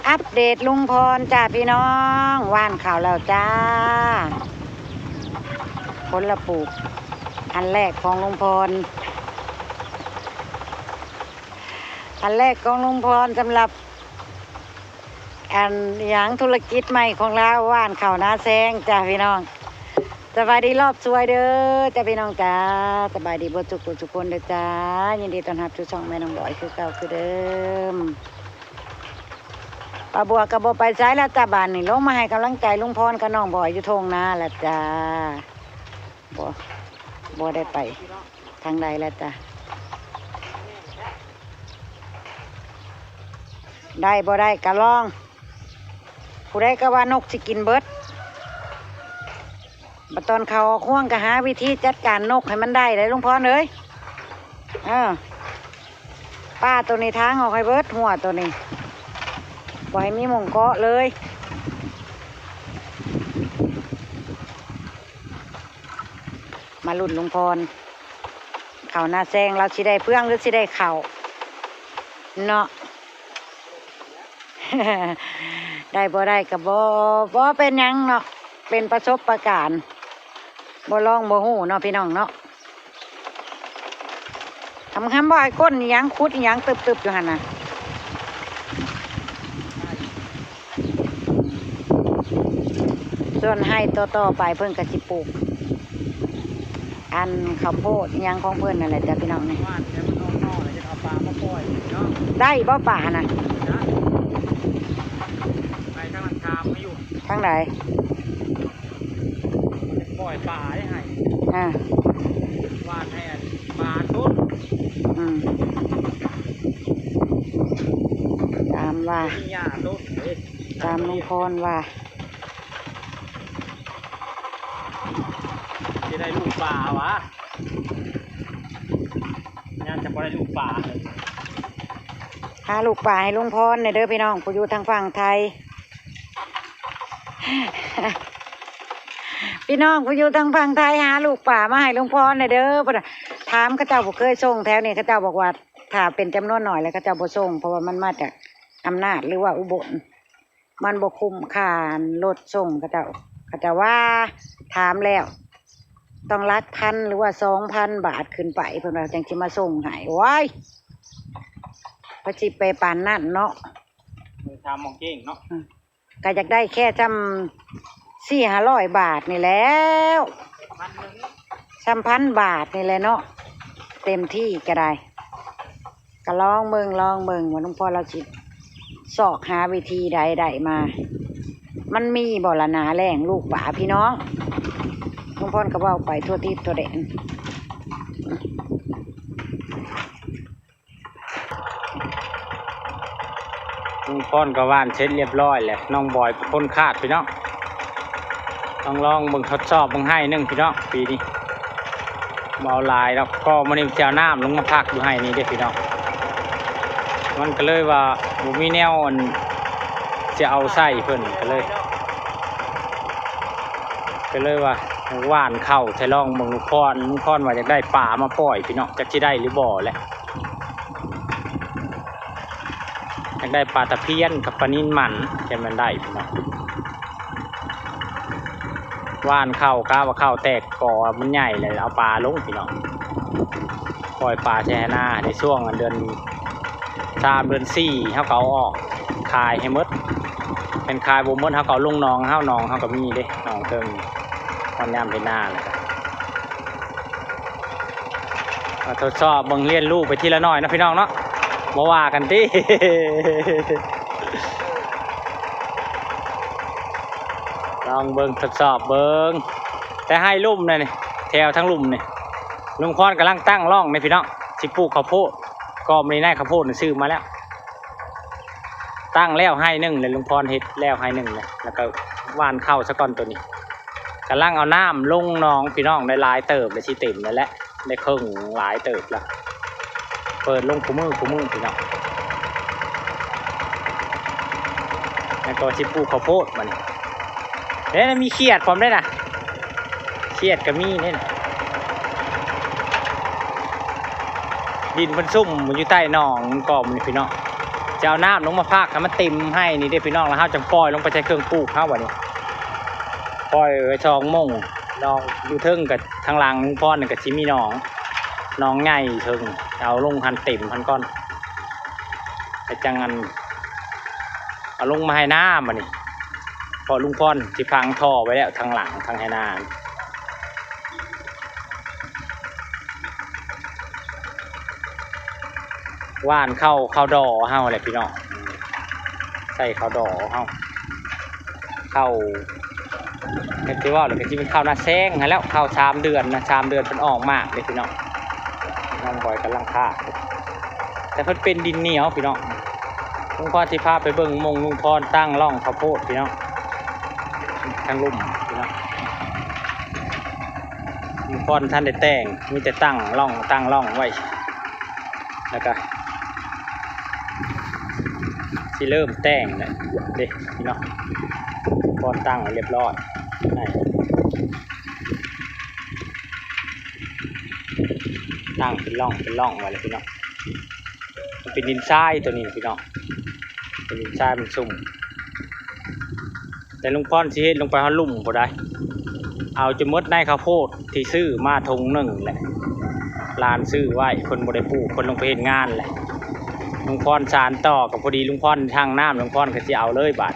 อัปเดตลุงพรจ้าพี่น้องว่านข่าวแล้วจ้าผลปลูกอันแรกของลุงพรอันแรกของลุงพรสำหรับอันอย่างธุรกิจใหม่ของเราว่านข่าวนาแซงจ้าพี่น้องสบายดีรอบสวยเด้อจ้าพี่น้องจ้าสบายดีบ่ทุกคนเด้อจ้ายินดีต้อนรับทุกช่องแม่น้องบอยคือเก่าคือเดิมป้าบัวกับบัวไปใช้แล้วจ้าบ้านนี่ลงมาให้กำลังใจลุงพรกับน้องบอยอยู่ทงนาแล้วจ้าบัวได้ไปทางใดแล้วจ้าได้บ่ได้กะลองผู้ใดก็ว่านกสิกินเบิดบัดตอนเขาห่วงก็หาวิธีจัดการนกให้มันได้เลยลุงพรเลยป้าตัวนี้ทางออกให้เบิดหัวตัวนี้บ่ให้มีหมงเกาะเลยมาลุ่นลุงพรเขาหน้าแซงเราสิได้เพื่องหรือสิได้เข่าเนาะ ได้บ่ได้กับบ่เป็นยังเนาะเป็นประสบการณ์บ่ลองบ่หูเนาะพี่น้องเนาะทำบ่ไอ้ก้นยังคุดยังตึบอยู่หั่นน่ะส่วนให้ต่อไปเพิ่นก็สิปลูกอันข้าวโพดยังของเพิ่นนั่นแหละจ้ะพี่น้องนี่ได้บ่ป่าน่ะไปทางหลังคาไม่อยู่ทางไหนปล่อยป่าได้ให้วาดให้ปลาต้นตามว่าตามลุงพรว่าจะได้ลูกป่าวะงานจะพอได้ลูกป่าหาลูกป่าให้ลุงพรเนี่ยเด้อพี่น้องผู้อยู่ทางฝั่งไทย พี่น้องผู้อยู่ทางฝั่งไทยหาลูกป่ามาให้ลุงพรเนี่ยเด้อถามข้าเจ้าบ่เคยส่งแถวนี้ข้าเจ้าบอกว่าถ้าเป็นจำนวนหน่อยแล้วข้าเจ้าบ่ส่งเพราะว่ามันมาจากอำนาจหรือว่าอุบลมันบ่คุ้มค่ารถส่งข้าเจ้าว่าถามแล้วต้องรักพันหรือว่า2,000 บาทขึ้นไปเพิ่นว่าจังสิมาส่งให้ว้ายพระจิไปปานนั่นเนาะทำมองเก่งเนาะก็อยากได้แค่จำ400-500 บาทนี่แล้ว1,000 บาทนี่แหละเนาะเต็มที่ก็ได้ก็ลองเบิ่งว่าลุงพ่อเราสิสอกหาวิธีใดมามันมีบ่ละนาแรงลูกป่าพี่น้องลุงพ่อก็เว้าไปทั่วทิศทั่วแดนลุงพรก็ว่านเช็ดเรียบร้อยเลยน้องบอยเป็นคนคาดพี่น้องต้องลองเบิ่งทดสอบเบิ่งให้นึงพี่น้องปีนี้เบาลายแล้วก็มันนี่เจ้าน้ำลงมาพักอยู่ให้นี่เด้พี่น้องมันก็เลยว่าบุมีแนวจะเอาไส้เพิ่นก็เลยว่าว่านเข้าใช้ลองเบิ่งลุงพรว่าจะได้ป่ามาปล่อยพี่น้องจะได้หรือบ่แหละอยากได้ปลาตะเพียนกับปลานิ่นมันจะมันได้พี่น้องว่านเข้าก้าวเข้าแตกก่อมันใหญ่เลยเอาปลาลงพี่น้องปล่อยปลาแช่หน้าในช่วงเดือน3 เดือน 4เขาเอาออกคายให้มดเป็นคายบ่มดเขาเอาลงน้องเขาก็มีเด้น้องเติมตอนยามเป็นหน้าเลยครับทดสอบเบิ่งเรียนรู้ไปทีละน้อยนะพี่น้องเนาะมาว่ากันที่ ลองเบิ่งทดสอบเบิ่งแต่ให้ลุ่มเลยนี่แถวทั้งลุ่มนี่ลุงพรกำลังตั้งร่องในพี่น้องสิปลูกข้าวโพดก็มีแน่ข้าวโพดซื้อมาแล้วตั้งแล้วให้1เลยลุงพรเฮ็ดแล้วให้1เลยแล้วก็ว่านเข้าซะก่อนตัวนี้กำลังเอาน้ำลงน้องพี่น้องได้หลายเติบได้สิเต็มแล้วแหละได้ครึ่งหลายเติบแล้วเปิดลงคู่มือพี่น้องแล้วก็สิปลูกข้าวโพดมันมีเขียดพร้อมได้น่ะเขียดก็มีนี่ดินมันซุ่มมันอยู่ใต้หนองมันก่อมันพี่น้อง จะเอาน้ำลงมาพากให้มันเต็มให้นี่ได้พี่น้องแล้วเฮาจังปล่อยลงไปใช้เครื่องปลูกเฮาวันนี้ปล่อยไว้ช่องม่งดอกอยู่เทิงกับทางหลังลุงพรนี่ก็สิมีหนองใหญ่เทิงเอาลงหันเต็มหันก้อนไปจังงันเอาลงมาให้น้าบัดนี้พอลุงพรสิพังท่อไว้แล้วทางหลังทางให้น้าว่านเข้าดอเฮาแหละพี่น้องใส่เข้าดอเฮาเข้าเป็นที่ว่าหรือเป็นที่เป็นข้าวหน้าแซงแล้วข้าว3 เดือนนะ3 เดือนเป็นออกมากเลยพี่น้องน้องบอยกำลังฆ่าแต่เพิ่นเป็นดินเหนียวพี่น้องลุงพรสิพาไปเบิ่งมงลุงพรตั้งร่องข้าวโพดพี่น้องทางลุ่มพี่น้องลุงพรท่านได้แต่งมีแต่ตั้งร่องไว้แล้วก็ที่เริ่มแต่งเนี่ยเด็กพี่น้องพรตั้งเรียบร้อยตั้งเป็นร่องไว้เลยพี่น้องมันเป็นดินทรายตัวนี้พี่น้องเป็นดินทรายมันซุ่มแต่ลุงพรสิเฮ็ดลงไปหาลุ่มบ่ได้เอาจะมดในข้าวโพดที่ซื้อมาทง1แหละลานซื้อไว้คนบ่ได้ปลูกคนลงไปเฮ็ดงานแหละลุงพรสานต่อกับพอดีลุงพรทางน้ำลุงพรก็สิเอาเลยบาด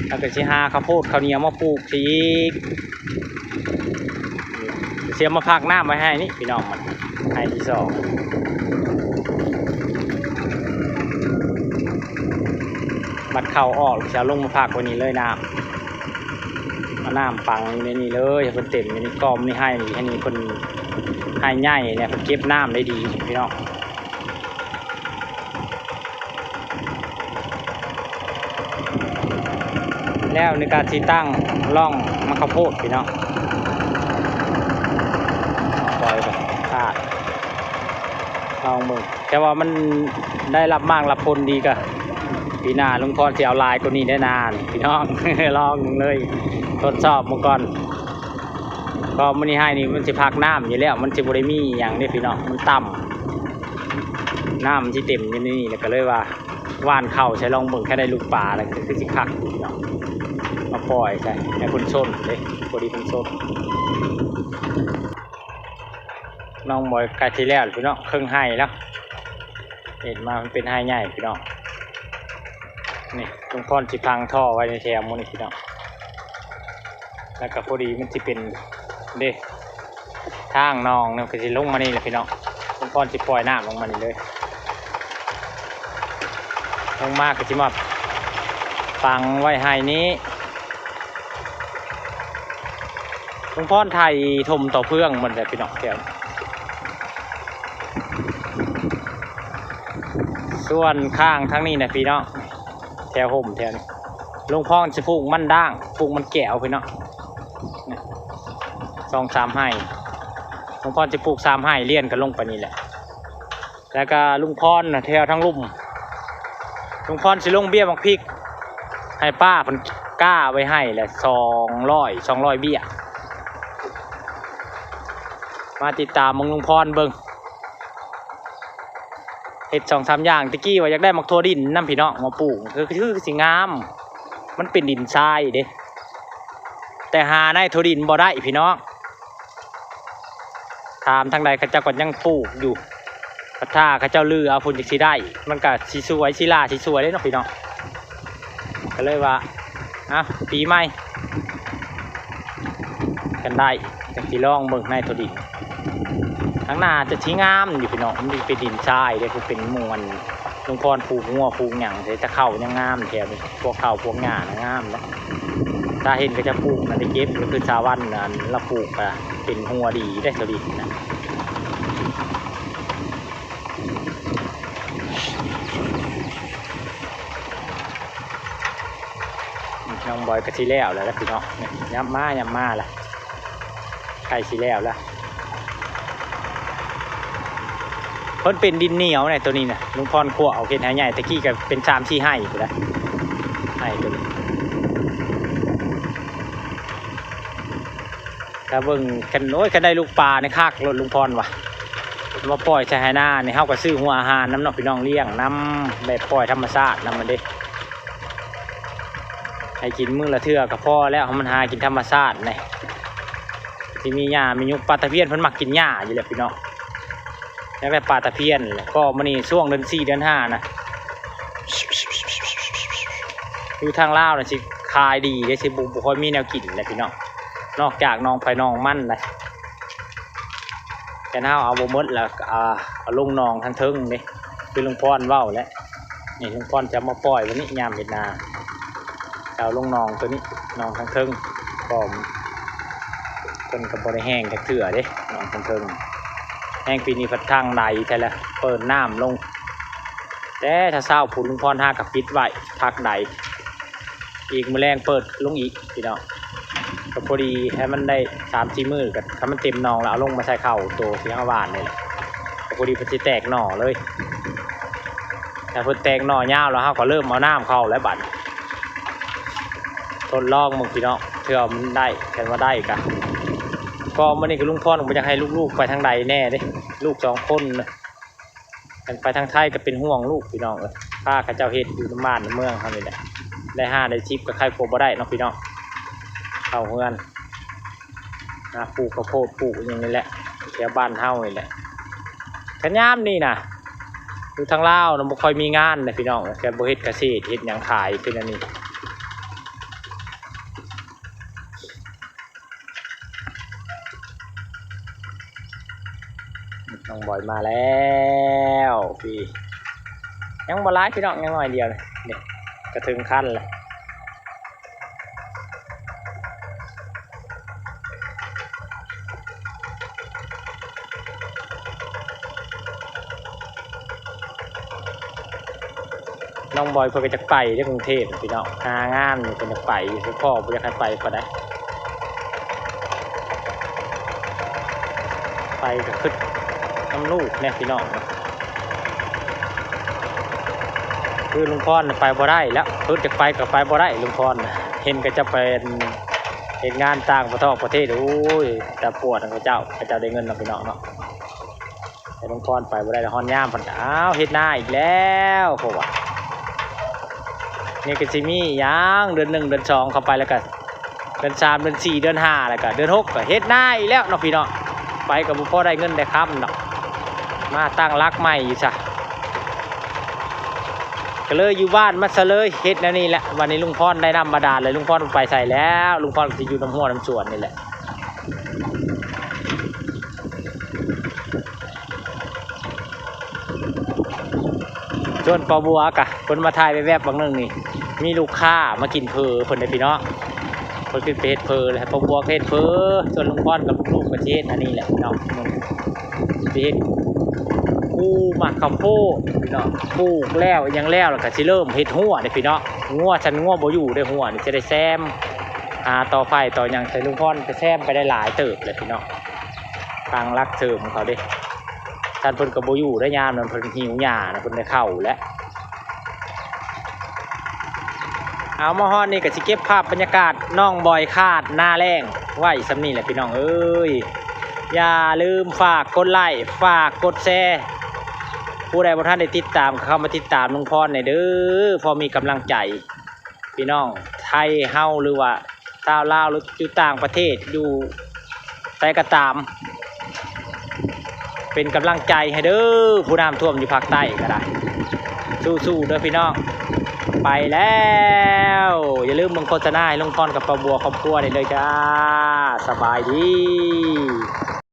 แล้วก็สิหาข้าวโพดข้าวเหนียวมาปลูกสิอีกเสียมาพักน้ำไว้ให้นี่พี่น้องมันให้ที่2บัดเข่าออกจะลงมาพักไว้นี่เลยน้ำเอาน้ำปังในนี่เลยเพิ่นเต็มนี่กอมนี่ให้นี่ให้นี่เพิ่นให้ใหญ่เนี่ยเพิ่นเก็บน้ำได้ดีพี่น้องแล้วในการที่ตั้งร่องมะข้าวโพดพี่น้องปล่อยไปขาดลองมือแต่ว่ามันได้รับมากรับผลดีกะปีหน้าลุงพรจะเอาลายตัวนี้ได้นานพี่น้อง ลองเลยทดสอบมาก่อนก็มันนี่ให้นี่มันจะพักน้ำอยู่แล้วมันจะบริมีอย่างนี้พี่น้องมันต่ำน้ำที่เต็มอยู่นี่แล้วก็เลยว่าว่านเข่าใช้ลองเบิ่งแค่ได้ลูกปลาอะไรคือสิคักพี่น้องมาปล่อยใช่ในคนส้นเลยพอดีคนส้นน้องบอยไก่ที่แล้วพี่น้องเครื่องให้แล้วเห็นมามันเป็นให้ใหญ่พี่น้องนี่ลุงพรสิพังท่อไว้ในแถวมูนี่พี่น้องแล้วก็พอดีมันจะเป็นเด้ทางนองเนี่ยก็จะลงมานี่แหละพี่น้องลุงพรสิปล่อยน้ำลงมานี่เลยลงมากก็จะมาฟังไว้ให้นี้ลุงพรไทยถมต่อเพื่องมันเลยพี่น้องแถวส่วนข้างทั้งนี้นะพี่น้องแถวห่มแถวนี้ลุงพรจะปลูกมันด่างปลูกมันแก้วพี่น้อง2-3 ให้ลุงพรจะปลูก3 ให้เลี้ยนกันลงไปนี่แหละแล้วก็ลุงพรแถวทั้งลุ่มลุงพรสิลงเบี้ยบักพริกให้ป้าเพิ่นกล้าไว้ให้แหละ200เบี้ยมาติดตามมึงลุงพรเบิ่งเห็ด2-3 อย่างตะกี้ว่าอยากได้มักทั่วดินน้ำพี่น้องมาปลูกคือสิงามมันเป็นดินทรายเด้แต่หาในทั่วดินบ่ได้พี่น้องถามทางใดเขาเจ้าก็ยังปลูกอยู่ถ้าเขาเจ้าลือเอาพุ่นจักสิได้มันก็สิสวยสิล่าสิสวยเลยเนาะพี่น้องก็เลยว่าปีใหม่กันได้จักสิลองเบิ่งในทั่วดินข้างหน้าจะทิ้งงามอยู่พี่น้องมันเป็นดินทรายเด้คือเป็นมวลลุงพรปลูกงัวปลูกหยังจะเข้ายังงามแถวนี้พวกเข้าพวกหญ้างามนะถ้าเห็นก็จะปลูกนั่นได้เก็บก็คือชาวบ้านนั่นเราปลูกเป็นหัวดีได้สวัสดีนะน้องบอยก็ทีแล้วแล้วพี่น้องย้ำมาล่ะใครทีแล้วล่ะเพิ่นเป็นดินเหนียวเนี่ยตัวนี้นะลุงพรขั่วเอาเห็ดให้ใหญ่ตะกี้ก็เป็น3-4 ให้อยู่แล้วให้ตัวนี้ถ้าเบิ่งกันโอ้ยกันได้ลูกปลาในคากรถลุงพรว่ะ มาปล่อยใส่ให้หน้านี่เฮาก็ซื้อหัวอาหารน้ำเนาะพี่น้องเลี้ยงน้ำแบบปล่อยธรรมชาติน้ำมันเด้ให้กินมื้อละเทื่อก็พอแล้วมันหากินธรรมชาตินี่ที่มีหญ้ามียุกปลาตะเพียนเพิ่นมักกินหญ้าอยู่แหละพี่น้องแล้วก็ปลาตะเพียนแหละก็มื้อนี้ช่วงเดือน4เดือน5นะอยู่ทางลาวน่ะสิขายดีได้สิบ่ค่อยมีแนวกินแหละพี่น้องนอกจากน้องไผน้องมันเลยแต่เฮาเอาบ่หมดแล้วเอาลงหนองทางเทิงนี่คือลุงพรเว้าแล้วนี่ลุงพรจะมาปล่อยวันนี้ยามเฮ็ดนาเอาลงหนองตัวนี้หนองทางเทิงก็เพิ่นก็บ่ได้แห้งจักเทื่อเด้หนองทางเทิงแห้งปีนี้พัดทางใดแท้ละเปิดน้ำลงแต่ถ้าเช้าพุ่นลุงพรหากับปิดไว้พักใดอีกมื้อแรงเปิดลงอีกพี่น้องก็พอดีให้มันได้ 3-4 มื้อก็ถ้ามันเต็มหนองแล้วเอาลงมาใส่ข้าวโตที่เฮาหว่านนี่แหละก็พอดีเพิ่นสิแตกหน่อเลยถ้าเพิ่นแตกหน่อยาวแล้วเฮาก็เริ่มเอาน้ำเข้าแล้วบัดทดลองมึงพี่น้องเผื่อมันได้แค่ว่าได้ก็มื้อนี้ก็ลุงพรผมอยากให้ลูกๆไปทางใดแน่เด้ลูก2คนกันไปทางไทยก็เป็นห่วงลูกพี่น้องพาเขาเจ้าเฮ็ดอยู่ในบ้านในเมืองเฮานี่แหละได้5ได้10ก็ใครโกบ่ได้เนาะพี่น้องเข้าเฮือนปลูกข้าวโพดปลูกอย่างนี้แหละแถวบ้านเฮานี่แหละขันยามนี่นะอยู่ทางลาวน่ะบ่ค่อยมีงานเลยพี่น้องแค่บ่เฮ็ดเกษตรเฮ็ดหยังขายเป็นอันนี้น้องบอยมาแล้วพี่ยังบ่หลายพี่น้องยังน้อยเดียวเลยนี่ก็ถึงขั้นเลยน้องบอยเพิ่นก็จะไปที่กรุงเทพพี่น้องหางานเพิ่นจะไปคือพ่อบ่อยากให้ไปก็ได้ไปก็คือน้ำลูกเนี่ยพี่น้องคือลุงพรไปบ่ได้แล้วเพิ่นจะไปก็ไปบ่ได้ลุงพรเห็นก็จะเป็นเฮ็ดงานต่างประเทศโอ้ยแต่ปวดเขาเจ้าได้เงินเนาะพี่น้องเนาะแต่ลุงพรไปบ่ได้แล้วฮ้อนยามเพิ่นอ้าวเฮ็ดนาอีกแล้วพวกว่านี่ก็สิมียังเดือน1เดือน2เข้าไปแล้วก็เดือน3เดือน4เดือน5แล้วก็เดือน6ก็เฮ็ดนาอีกแล้วเนาะพี่น้องไปก็บ่พอได้เงินได้ค้ำเนาะมาตั้งรักใหม่อยู่ซะก็เลยอยู่บ้านมาซะเลยเฮ็ดแนวนี้แหละวันนี้ลุงพรได้น้ำบาดาลเลยลุงพรไปใส่แล้วลุงพรสิอยู่น้ำหัวน้ำสวนนี่แหละส่วนปอบัวกะคนมาถ่ายไปแวบบางเรื่องนี่มีลูกค้ามากินเพอเพิ่นได้พี่น้องเพิ่นเป็นเพจเพอเลยปอบัวเพจเพอส่วนลุงพรกับลูกประเทศอันนี้แหละพี่น้องเพจกูหมักข้าวโพดพี่น้องปลูกแล้วยังแล้วก็สิเริ่มเฮ็ดหัวเด้พี่น้องงัวฉันงัวบ่อยู่ได้หัวนี่จะได้แซมต่อไฟต่อหยังใส่ลุงพรจะแซมไปได้หลายเติบเลยพี่น้องทางรักเสริมเขาเด้ท่านเพิ่นก็บ่อยู่ได้ยามนั้นเพิ่นหิวหญ้านะเพิ่นได้เข้าแล้วเอามาฮอดนี่ก็สิเก็บภาพบรรยากาศน้องบอยคาดหน้าแรงไว้สำนี้แหละพี่น้องเอ้ยอย่าลืมฝากกดไลค์ฝากกดแชร์ผู้ใดบ่ทันได้ติดตามเข้ามาติดตามลุงพรหน่อยเด้อพอมีกำลังใจพี่น้องไทยเฮาหรือว่าชาวลาวหรืออยู่ต่างประเทศอยู่ไสก็ตามเป็นกำลังใจให้เด้อผู้น้ำท่วมอยู่ภาคใต้ก็ได้สู้ๆเด้อพี่น้องไปแล้วอย่าลืมมึงโฆษณาให้ลุงพรกับป้าบัวครอบครัวได้เลยจ้าสบายดี